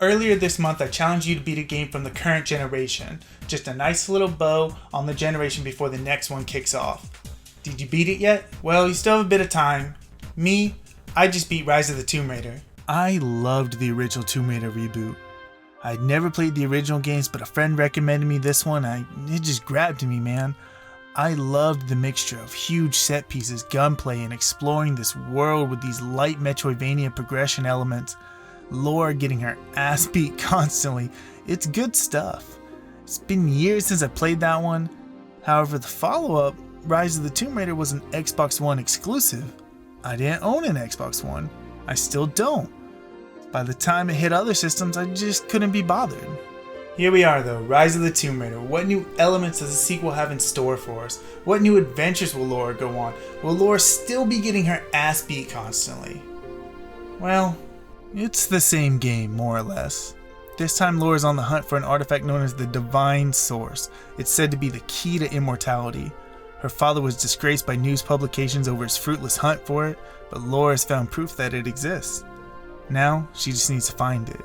Earlier this month, I challenged you to beat a game from the current generation. Just a nice little bow on the generation before the next one kicks off. Did you beat it yet? Well, you still have a bit of time. Me, I just beat Rise of the Tomb Raider. I loved the original Tomb Raider reboot. I'd never played the original games, but a friend recommended me this one. It just grabbed me, man. I loved the mixture of huge set pieces, gunplay, and exploring this world with these light Metroidvania progression elements. Laura getting her ass beat constantly. It's good stuff. It's been years since I played that one. However, the follow-up, Rise of the Tomb Raider, was an Xbox One exclusive. I didn't own an Xbox One. I still don't. By the time it hit other systems, I just couldn't be bothered. Here we are though, Rise of the Tomb Raider. What new elements does the sequel have in store for us? What new adventures will Laura go on? Will Laura still be getting her ass beat constantly? Well, it's the same game, more or less. This time Laura's on the hunt for an artifact known as the Divine Source. It's said to be the key to immortality. Her father was disgraced by news publications over his fruitless hunt for it, but Laura has found proof that it exists. Now, she just needs to find it.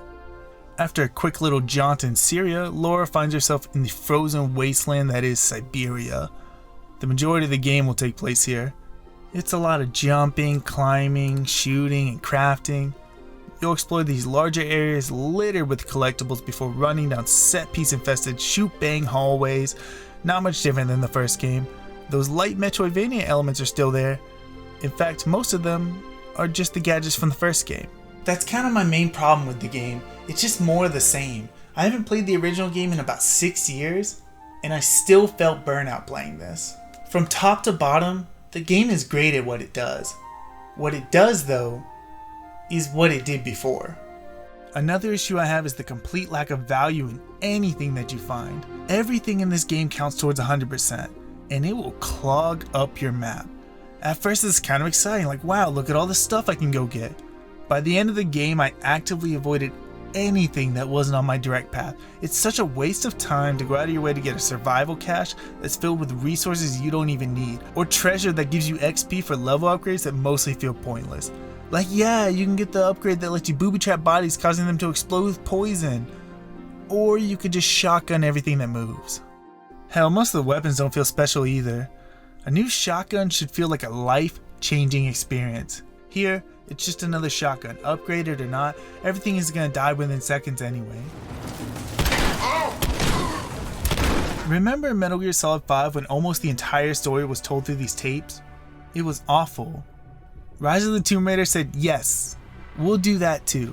After a quick little jaunt in Syria, Laura finds herself in the frozen wasteland that is Siberia. The majority of the game will take place here. It's a lot of jumping, climbing, shooting, and crafting. You'll explore these larger areas littered with collectibles before running down set-piece infested shoot-bang hallways. Not much different than the first game. Those light Metroidvania elements are still there. In fact, most of them are just the gadgets from the first game. That's kind of my main problem with the game. It's just more of the same. I haven't played the original game in about 6 years, and I still felt burnout playing this. From top to bottom, the game is great at what it does. What it does, though, is what it did before. Another issue I have is the complete lack of value in anything that you find. Everything in this game counts towards 100%, and it will clog up your map. At first it's kind of exciting, like wow, look at all the stuff I can go get. By the end of the game, I actively avoided anything that wasn't on my direct path. It's such a waste of time to go out of your way to get a survival cache that's filled with resources you don't even need, or treasure that gives you XP for level upgrades that mostly feel pointless. Like yeah, you can get the upgrade that lets you booby trap bodies, causing them to explode with poison. Or you could just shotgun everything that moves. Hell, most of the weapons don't feel special either. A new shotgun should feel like a life-changing experience. Here, it's just another shotgun. Upgraded or not, everything is gonna die within seconds anyway. Remember in Metal Gear Solid 5 when almost the entire story was told through these tapes? It was awful. Rise of the Tomb Raider said, yes, we'll do that too.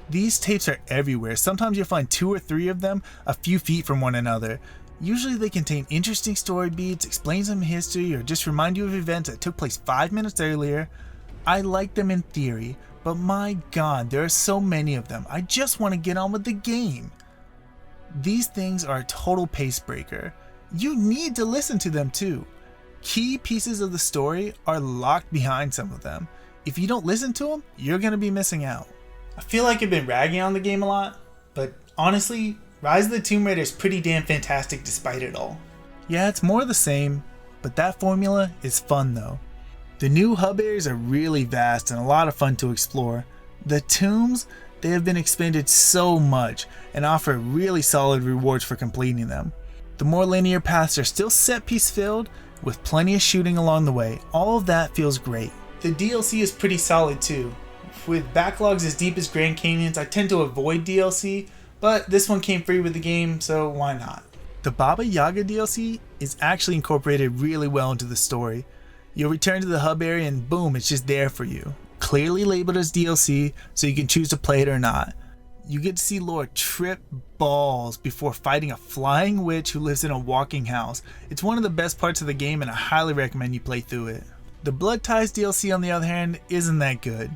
These tapes are everywhere. Sometimes you'll find 2 or 3 of them a few feet from one another. Usually they contain interesting story beats, explain some history, or just remind you of events that took place 5 minutes earlier. I like them in theory, but my god, there are so many of them. I just want to get on with the game. These things are a total pace breaker. You need to listen to them too. Key pieces of the story are locked behind some of them. If you don't listen to them, you're going to be missing out. I feel like I've been ragging on the game a lot, but honestly, Rise of the Tomb Raider is pretty damn fantastic despite it all. Yeah, it's more of the same, but that formula is fun though. The new hub areas are really vast and a lot of fun to explore. The tombs, they have been expanded so much and offer really solid rewards for completing them. The more linear paths are still set piece filled, with plenty of shooting along the way. All of that feels great. The DLC is pretty solid too. With backlogs as deep as Grand Canyons, I tend to avoid DLC, but this one came free with the game, so why not? The Baba Yaga DLC is actually incorporated really well into the story. You'll return to the hub area and boom, it's just there for you. Clearly labeled as DLC, so you can choose to play it or not. You get to see Laura trip balls before fighting a flying witch who lives in a walking house. It's one of the best parts of the game and I highly recommend you play through it. The Blood Ties DLC on the other hand isn't that good.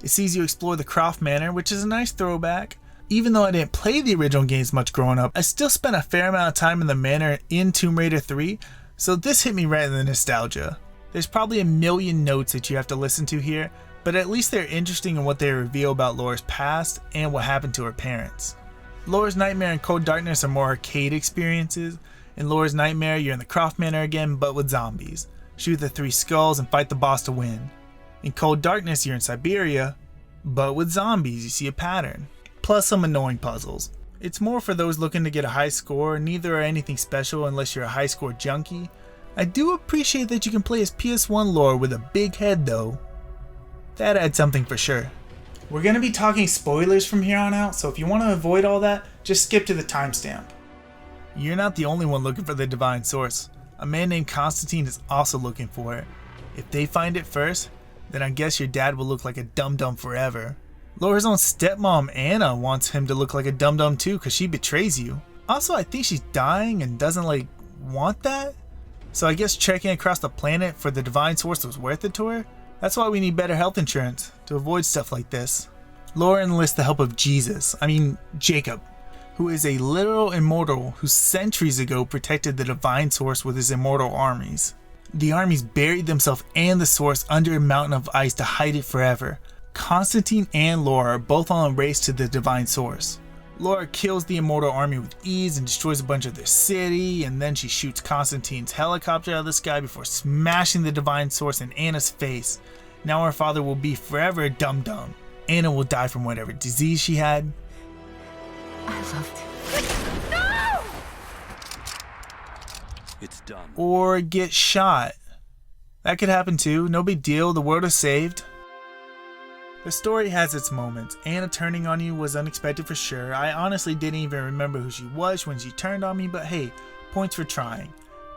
It sees you explore the Croft Manor, which is a nice throwback. Even though I didn't play the original games much growing up, I still spent a fair amount of time in the manor in Tomb Raider 3, so this hit me right in the nostalgia. There's probably a million notes that you have to listen to here, but at least they're interesting in what they reveal about Laura's past and what happened to her parents. Laura's Nightmare and Cold Darkness are more arcade experiences. In Laura's Nightmare, you're in the Croft Manor again, but with zombies. Shoot the 3 skulls and fight the boss to win. In Cold Darkness, you're in Siberia, but with zombies. You see a pattern. plus some annoying puzzles. It's more for those looking to get a high score, neither are anything special unless you're a high score junkie. I do appreciate that you can play as PS1 lore with a big head though. That adds something for sure. We're going to be talking spoilers from here on out, so if you want to avoid all that, just skip to the timestamp. You're not the only one looking for the divine source. A man named Constantine is also looking for it. If they find it first, then I guess your dad will look like a dum-dum forever. Laura's own stepmom Anna wants him to look like a dum-dum too because she betrays you. Also, I think she's dying and doesn't want that? So I guess trekking across the planet for the divine source was worth it to her? That's why we need better health insurance, to avoid stuff like this. Laura enlists the help of Jacob, who is a literal immortal who centuries ago protected the divine source with his immortal armies. The armies buried themselves and the source under a mountain of ice to hide it forever. Constantine and Laura are both on a race to the divine source. Laura kills the immortal army with ease and destroys a bunch of their city, and then she shoots Constantine's helicopter out of the sky before smashing the divine source in Anna's face. Now her father will be forever a dum-dum. Anna will die from whatever disease she had. I loved it. No! It's done. Or get shot. That could happen too, no big deal, the world is saved. The story has its moments. Anna turning on you was unexpected for sure. I honestly didn't even remember who she was when she turned on me, but hey, points for trying.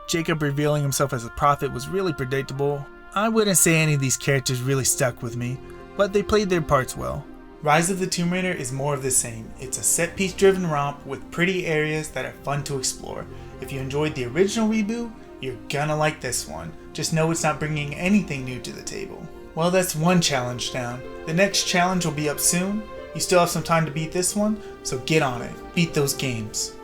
Jacob revealing himself as a prophet was really predictable. I wouldn't say any of these characters really stuck with me, but they played their parts well. Rise of the Tomb Raider is more of the same. It's a set-piece driven romp with pretty areas that are fun to explore. If you enjoyed the original reboot, you're gonna like this one. Just know it's not bringing anything new to the table. Well, that's one challenge down. The next challenge will be up soon. You still have some time to beat this one, so get on it. Beat those games.